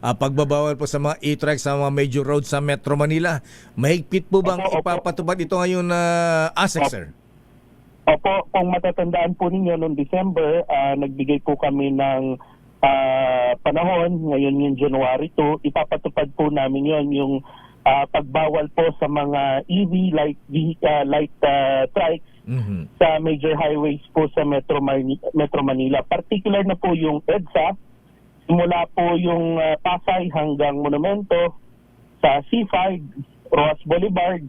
pagbabawal po sa mga e-trike sa mga major roads sa Metro Manila. Mahigpit po bang ipapatupad ito ngayon na ASEC, sir? Opo, kung matatandaan po ninyo noong December, nagbigay po kami ng panahon, ngayon yung January 2, ipapatupad po namin yung pagbawal po sa mga EV light trikes sa major highways po sa Metro Manila. Particular na po yung EDSA, simula po yung Pasay hanggang Monumento, sa C5, Roas Boulevard,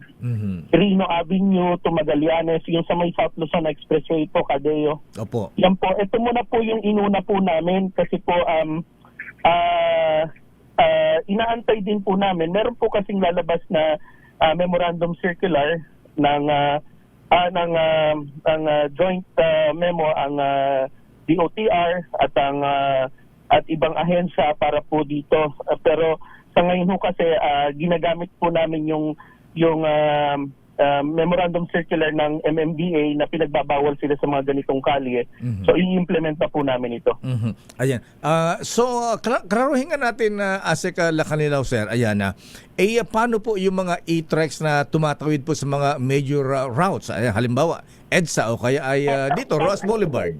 Rino Avenue to Magallanes, yung sa may South Luzon Expressway po, Cadeo. Opo. Yan po, ito muna po yung inuna po namin kasi po inaantay din po namin. Meron po kasing lalabas na memorandum circular ng joint memo ang DOTR at ibang ahensya para po dito. Pero sa ngayon ho kasi ginagamit po namin yung memorandum circular ng MMDA na pinagbabawal sila sa mga ganitong kalye. So i-implement na po namin ito. Ayan. Klaruhin nga natin na ASEC Lacanilao, sir. Ayan na. Paano po yung mga e-trikes na tumatawid po sa mga major routes? Ayan, halimbawa, EDSA o kaya ay dito, Roas Boulevard.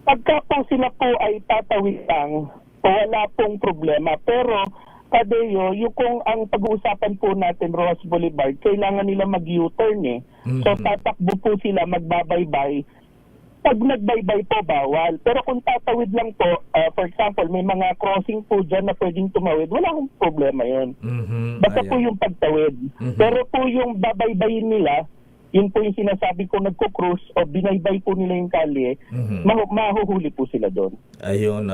Pagka po sila po ay tatawid lang, wala pong problema. Pero Kadeo, yung kung ang pag-uusapan po natin Roas Boulevard, kailangan nila mag-U-turn eh. So tatakbo po sila, magbabaybay. Pag nagbaybay po, bawal. Pero kung tatawid lang po, for example, may mga crossing po dyan na pwedeng tumawid, wala akong problema yun. Basta po yung pagtawid. Pero po yung babaybayin nila, yun po yung sinasabi ko, nagko-cruise o binaybay po nila yung kalye, mahuhuli po sila doon. Ayun.